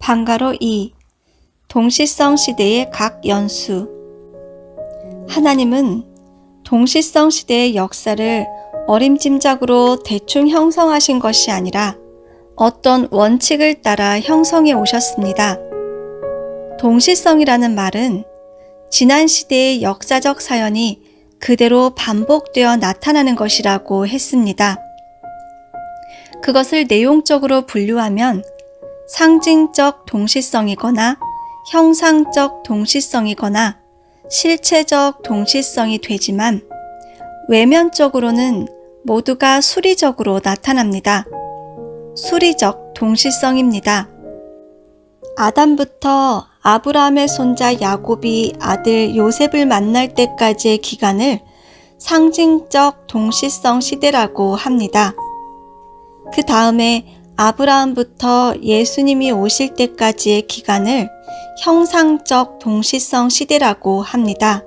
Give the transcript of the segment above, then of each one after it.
방가로 2. 동시성 시대의 각 연수. 하나님은 동시성 시대의 역사를 어림짐작으로 대충 형성하신 것이 아니라 어떤 원칙을 따라 형성해 오셨습니다. 동시성이라는 말은 지난 시대의 역사적 사연이 그대로 반복되어 나타나는 것이라고 했습니다. 그것을 내용적으로 분류하면 상징적 동시성이거나 형상적 동시성이거나 실체적 동시성이 되지만 외면적으로는 모두가 수리적으로 나타납니다. 수리적 동시성입니다. 아담부터 아브라함의 손자 야곱이 아들 요셉을 만날 때까지의 기간을 상징적 동시성 시대라고 합니다. 그 다음에 아브라함부터 예수님이 오실 때까지의 기간을 형상적 동시성 시대라고 합니다.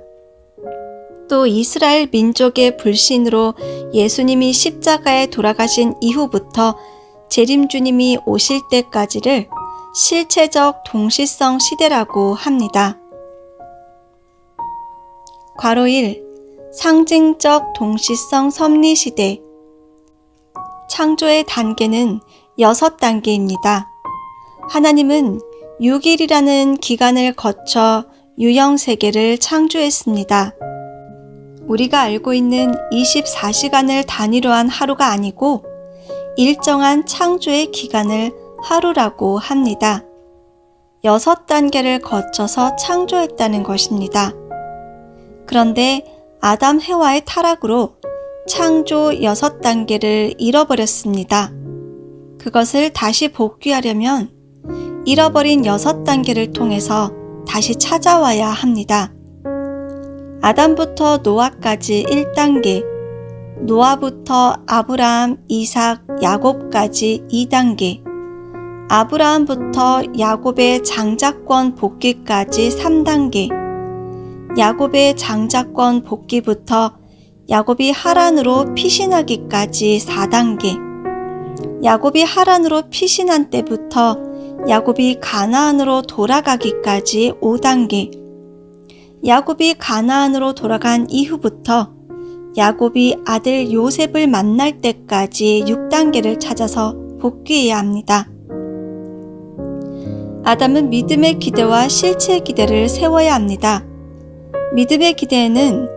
또 이스라엘 민족의 불신으로 예수님이 십자가에 돌아가신 이후부터 재림주님이 오실 때까지를 실체적 동시성 시대라고 합니다. 괄호 1. 상징적 동시성 섭리시대. 창조의 단계는 6단계입니다. 하나님은 6일이라는 기간을 거쳐 유형세계를 창조했습니다. 우리가 알고 있는 24시간을 단위로 한 하루가 아니고 일정한 창조의 기간을 하루라고 합니다. 6단계를 거쳐서 창조했다는 것입니다. 그런데 아담 해와의 타락으로 창조 6단계를 잃어버렸습니다. 그것을 다시 복귀하려면 잃어버린 6단계를 통해서 다시 찾아와야 합니다. 아담부터 노아까지 1단계, 노아부터 아브라함, 이삭, 야곱까지 2단계, 아브라함부터 야곱의 장자권 복귀까지 3단계, 야곱의 장자권 복귀부터 야곱이 하란으로 피신하기까지 4단계, 야곱이 하란으로 피신한 때부터 야곱이 가나안으로 돌아가기까지 5단계, 야곱이 가나안으로 돌아간 이후부터 야곱이 아들 요셉을 만날 때까지 6단계를 찾아서 복귀해야 합니다. 아담은 믿음의 기대와 실체의 기대를 세워야 합니다. 믿음의 기대에는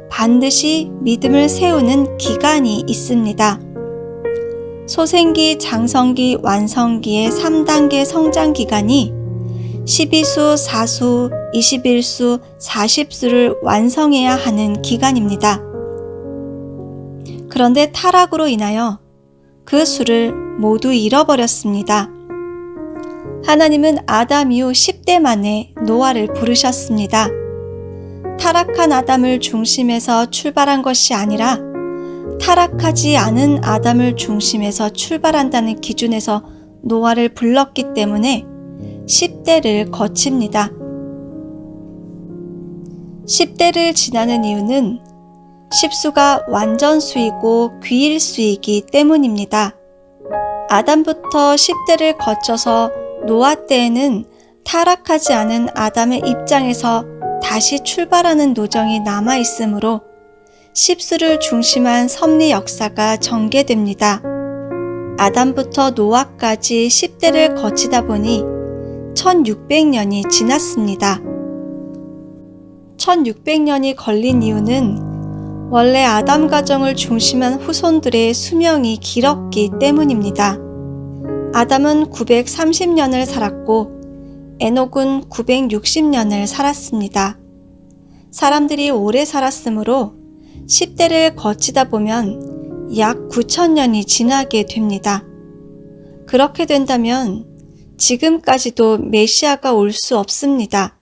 반드시 믿음을 세우는 기간이 있습니다. 소생기, 장성기, 완성기의 3단계 성장 기간이 12수, 4수, 21수, 40수를 완성해야 하는 기간입니다. 그런데 타락으로 인하여 그 수를 모두 잃어버렸습니다. 하나님은 아담 이후 10대 만에 노아를 부르셨습니다. 타락한 아담을 중심에서 출발한 것이 아니라 타락하지 않은 아담을 중심에서 출발한다는 기준에서 노아를 불렀기 때문에 10대를 거칩니다. 10대를 지나는 이유는 10수가 완전수이고 귀일수이기 때문입니다. 아담부터 10대를 거쳐서 노아 때에는 타락하지 않은 아담의 입장에서 다시 출발하는 노정이 남아있으므로 10수를 중심한 섭리 역사가 전개됩니다. 아담부터 노아까지 10대를 거치다 보니 1600년이 지났습니다. 1600년이 걸린 이유는 원래 아담 가정을 중심한 후손들의 수명이 길었기 때문입니다. 아담은 930년을 살았고 에녹은 960년을 살았습니다. 사람들이 오래 살았으므로 10대를 거치다 보면 약 9000년이 지나게 됩니다. 그렇게 된다면 지금까지도 메시아가 올 수 없습니다.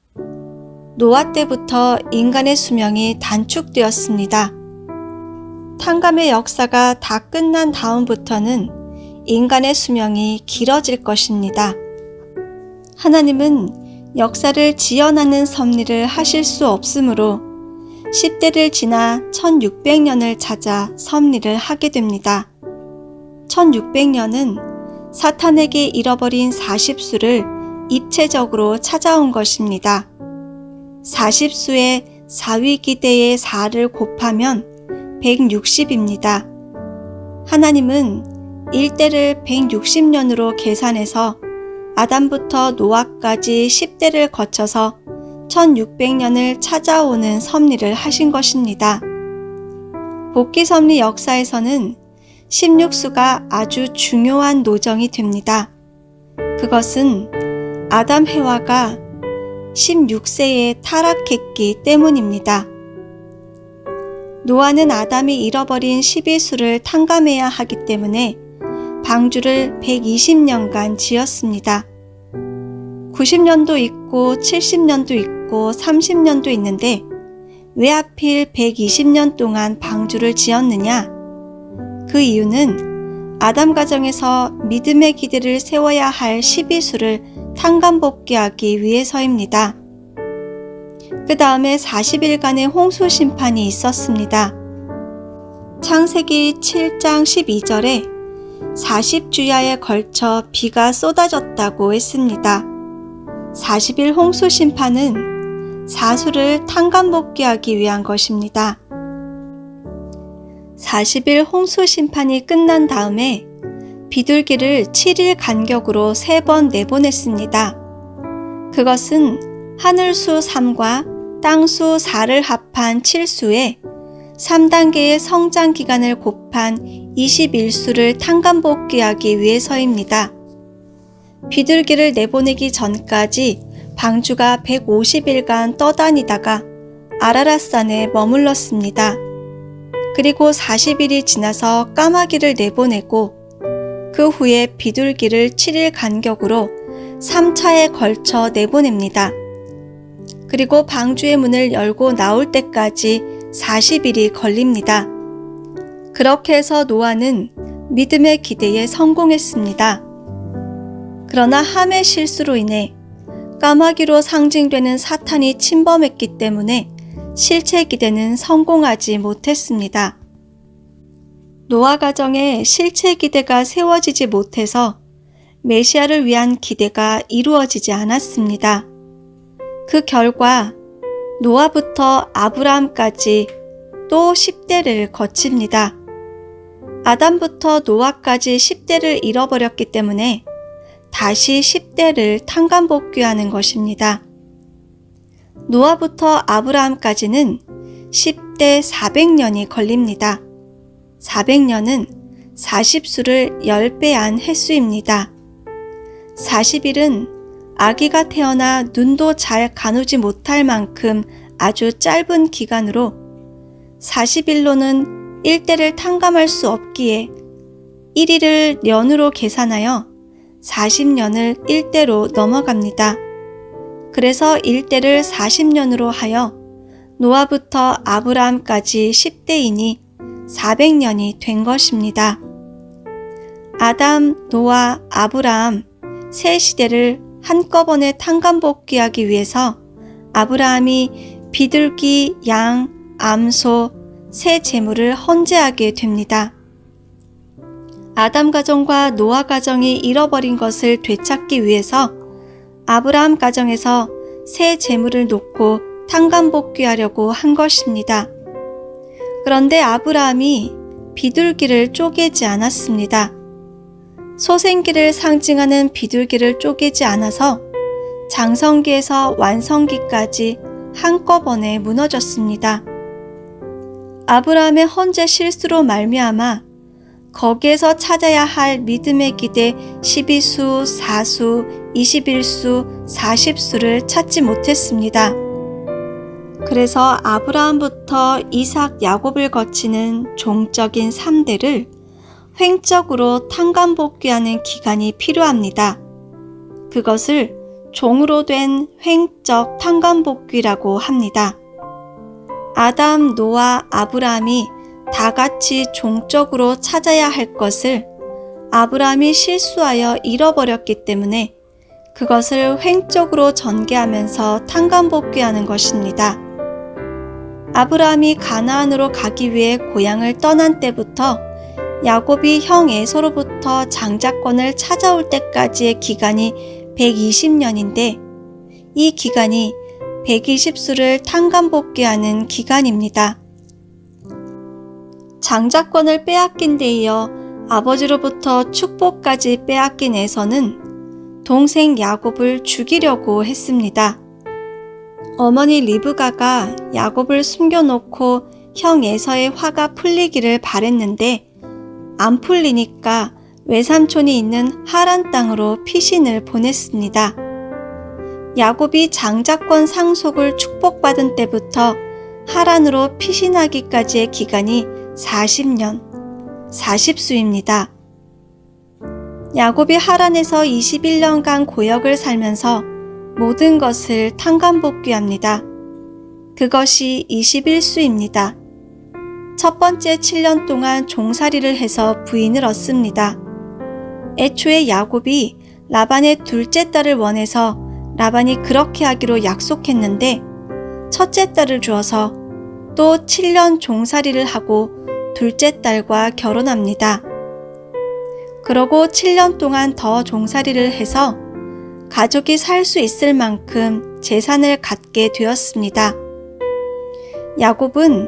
노아 때부터 인간의 수명이 단축되었습니다. 탕감의 역사가 다 끝난 다음부터는 인간의 수명이 길어질 것입니다. 하나님은 역사를 지연하는 섭리를 하실 수 없으므로 10대를 지나 1600년을 찾아 섭리를 하게 됩니다. 1600년은 사탄에게 잃어버린 40수를 입체적으로 찾아온 것입니다. 40수의 4위기대의 4를 곱하면 160입니다. 하나님은 일대를 160년으로 계산해서 아담부터 노아까지 10대를 거쳐서 1600년을 찾아오는 섭리를 하신 것입니다. 복귀 섭리 역사에서는 16수가 아주 중요한 노정이 됩니다. 그것은 아담 해와가 16세에 타락했기 때문입니다. 노아는 아담이 잃어버린 12수를 탕감해야 하기 때문에 방주를 120년간 지었습니다. 90년도 있고 70년도 있고 30년도 있는데 왜 하필 120년 동안 방주를 지었느냐? 그 이유는 아담 가정에서 믿음의 기대를 세워야 할 12수를 탕감복귀하기 위해서입니다. 그 다음에 40일간의 홍수 심판이 있었습니다. 창세기 7장 12절에 40주야에 걸쳐 비가 쏟아졌다고 했습니다. 40일 홍수 심판은 사수를 탕감복귀하기 위한 것입니다. 40일 홍수 심판이 끝난 다음에 비둘기를 7일 간격으로 3번 내보냈습니다. 그것은 하늘수 3과 땅수 4를 합한 7수에 3단계의 성장 기간을 곱한 21수를 탕감복귀하기 위해서입니다. 비둘기를 내보내기 전까지 방주가 150일간 떠다니다가 아라랏산에 머물렀습니다. 그리고 40일이 지나서 까마귀를 내보내고 그 후에 비둘기를 7일 간격으로 3차에 걸쳐 내보냅니다. 그리고 방주의 문을 열고 나올 때까지 40일이 걸립니다. 그렇게 해서 노아는 믿음의 기대에 성공했습니다. 그러나 함의 실수로 인해 까마귀로 상징되는 사탄이 침범했기 때문에 실체 기대는 성공하지 못했습니다. 노아 가정에 실체 기대가 세워지지 못해서 메시아를 위한 기대가 이루어지지 않았습니다. 그 결과 노아부터 아브라함까지 또 10대를 거칩니다. 아담부터 노아까지 10대를 잃어버렸기 때문에 다시 10대를 탕감복귀하는 것입니다. 노아부터 아브라함까지는 10대 400년이 걸립니다. 400년은 40수를 10배한 횟수입니다. 40일은 아기가 태어나 눈도 잘 가누지 못할 만큼 아주 짧은 기간으로 40일로는 1대를 탕감할 수 없기에 1일을 년으로 계산하여 40년을 1대로 넘어갑니다. 그래서 1대를 40년으로 하여 노아부터 아브라함까지 10대이니 400년이 된 것입니다. 아담, 노아, 아브라함 세 시대를 한꺼번에 탕감복귀하기 위해서 아브라함이 비둘기, 양, 암소, 새 제물을 헌제하게 됩니다. 아담 가정과 노아 가정이 잃어버린 것을 되찾기 위해서 아브라함 가정에서 새 제물을 놓고 탕감복귀하려고 한 것입니다. 그런데 아브라함이 비둘기를 쪼개지 않았습니다. 소생기를 상징하는 비둘기를 쪼개지 않아서 장성기에서 완성기까지 한꺼번에 무너졌습니다. 아브라함의 헌재 실수로 말미암아 거기에서 찾아야 할 믿음의 기대 12수, 4수, 21수, 40수를 찾지 못했습니다. 그래서 아브라함부터 이삭, 야곱을 거치는 종적인 3대를 횡적으로 탕감복귀하는 기간이 필요합니다. 그것을 종으로 된 횡적 탕감복귀라고 합니다. 아담, 노아, 아브라함이 다 같이 종적으로 찾아야 할 것을 아브라함이 실수하여 잃어버렸기 때문에 그것을 횡적으로 전개하면서 탕감복귀하는 것입니다. 아브라함이 가나안으로 가기 위해 고향을 떠난 때부터 야곱이 형 에서로부터 장자권을 찾아올 때까지의 기간이 120년인데 이 기간이 120수를 탕감복귀하는 기간입니다. 장자권을 빼앗긴 데 이어 아버지로부터 축복까지 빼앗긴 에서는 동생 야곱을 죽이려고 했습니다. 어머니 리브가가 야곱을 숨겨놓고 형 에서의 화가 풀리기를 바랬는데 안 풀리니까 외삼촌이 있는 하란 땅으로 피신을 보냈습니다. 야곱이 장자권 상속을 축복받은 때부터 하란으로 피신하기까지의 기간이 40년, 40수입니다. 야곱이 하란에서 21년간 고역을 살면서 모든 것을 탕감복귀합니다. 그것이 21수입니다. 첫 번째 7년 동안 종살이를 해서 부인을 얻습니다. 애초에 야곱이 라반의 둘째 딸을 원해서 라반이 그렇게 하기로 약속했는데 첫째 딸을 주어서 또 7년 종살이를 하고 둘째 딸과 결혼합니다. 그러고 7년 동안 더 종살이를 해서 가족이 살 수 있을 만큼 재산을 갖게 되었습니다. 야곱은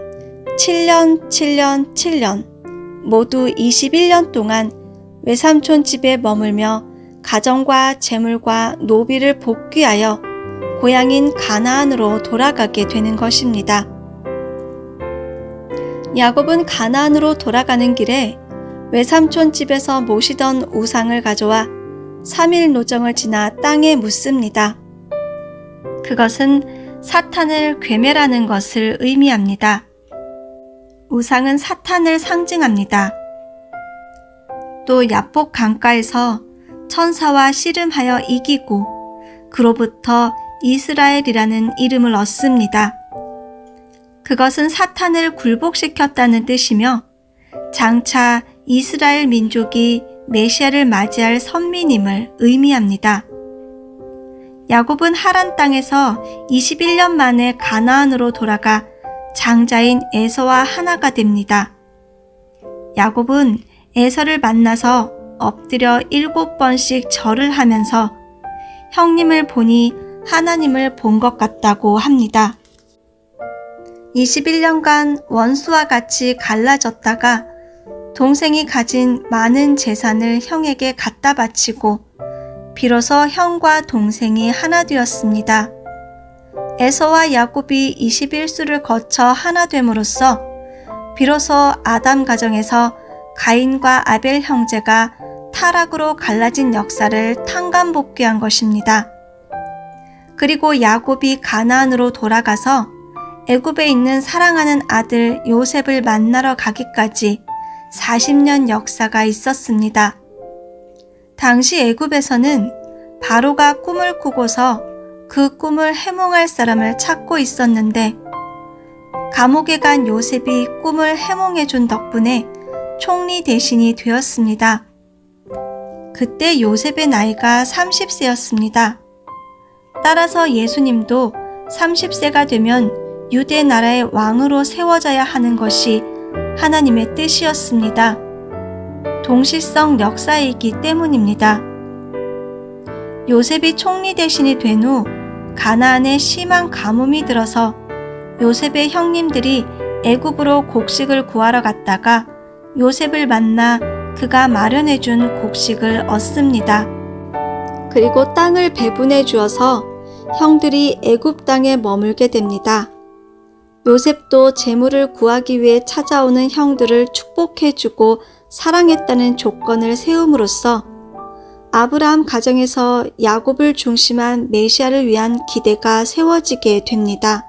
7년 모두 21년 동안 외삼촌 집에 머물며 가정과 재물과 노비를 복귀하여 고향인 가나안으로 돌아가게 되는 것입니다. 야곱은 가나안으로 돌아가는 길에 외삼촌 집에서 모시던 우상을 가져와 3일 노정을 지나 땅에 묻습니다. 그것은 사탄을 괴멸하는 것을 의미합니다. 우상은 사탄을 상징합니다. 또 야복 강가에서 천사와 씨름하여 이기고 그로부터 이스라엘이라는 이름을 얻습니다. 그것은 사탄을 굴복시켰다는 뜻이며 장차 이스라엘 민족이 메시아를 맞이할 선민임을 의미합니다. 야곱은 하란 땅에서 21년 만에 가나안으로 돌아가 장자인 에서와 하나가 됩니다. 야곱은 에서를 만나서 엎드려 7번씩 절을 하면서 형님을 보니 하나님을 본 것 같다고 합니다. 21년간 원수와 같이 갈라졌다가 동생이 가진 많은 재산을 형에게 갖다 바치고 비로소 형과 동생이 하나 되었습니다. 에서와 야곱이 21수를 거쳐 하나 됨으로써 비로소 아담 가정에서 가인과 아벨 형제가 타락으로 갈라진 역사를 탕감복귀한 것입니다. 그리고 야곱이 가나안으로 돌아가서 애굽에 있는 사랑하는 아들 요셉을 만나러 가기까지 40년 역사가 있었습니다. 당시 애굽에서는 바로가 꿈을 꾸고서 그 꿈을 해몽할 사람을 찾고 있었는데 감옥에 간 요셉이 꿈을 해몽해 준 덕분에 총리 대신이 되었습니다. 그때 요셉의 나이가 30세였습니다. 따라서 예수님도 30세가 되면 유대 나라의 왕으로 세워져야 하는 것이 하나님의 뜻이었습니다. 동시성 역사이기 때문입니다. 요셉이 총리 대신이 된 후 가나안에 심한 가뭄이 들어서 요셉의 형님들이 애굽으로 곡식을 구하러 갔다가 요셉을 만나 그가 마련해 준 곡식을 얻습니다. 그리고 땅을 배분해 주어서 형들이 애굽 땅에 머물게 됩니다. 요셉도 재물을 구하기 위해 찾아오는 형들을 축복해 주고 사랑했다는 조건을 세움으로써 아브라함 가정에서 야곱을 중심한 메시아를 위한 기대가 세워지게 됩니다.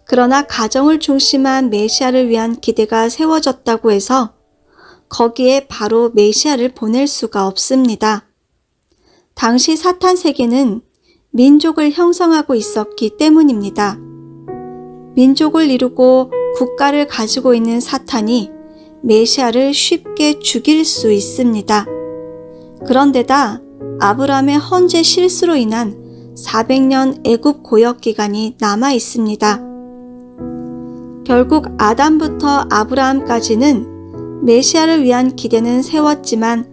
그러나 가정을 중심한 메시아를 위한 기대가 세워졌다고 해서 거기에 바로 메시아를 보낼 수가 없습니다. 당시 사탄 세계는 민족을 형성하고 있었기 때문입니다. 민족을 이루고 국가를 가지고 있는 사탄이 메시아를 쉽게 죽일 수 있습니다. 그런데다 아브라함의 헌재 실수로 인한 400년 애굽 고역 기간이 남아 있습니다. 결국 아담부터 아브라함까지는 메시아를 위한 기대는 세웠지만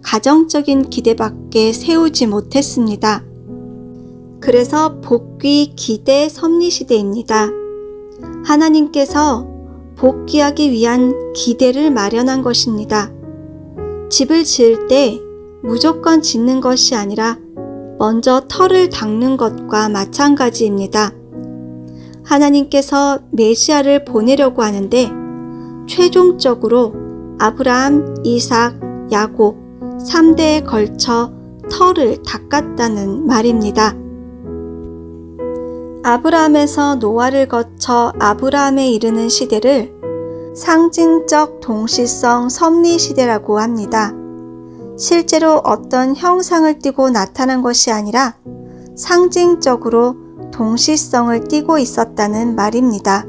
가정적인 기대밖에 세우지 못했습니다. 그래서 복귀 기대 섭리시대입니다. 하나님께서 복귀하기 위한 기대를 마련한 것입니다. 집을 지을 때 무조건 짓는 것이 아니라 먼저 터를 닦는 것과 마찬가지입니다. 하나님께서 메시아를 보내려고 하는데 최종적으로 아브라함, 이삭, 야곱 3대에 걸쳐 터를 닦았다는 말입니다. 아브라함에서 노아를 거쳐 아브라함에 이르는 시대를 상징적 동시성 섭리 시대라고 합니다. 실제로 어떤 형상을 띠고 나타난 것이 아니라 상징적으로 동시성을 띠고 있었다는 말입니다.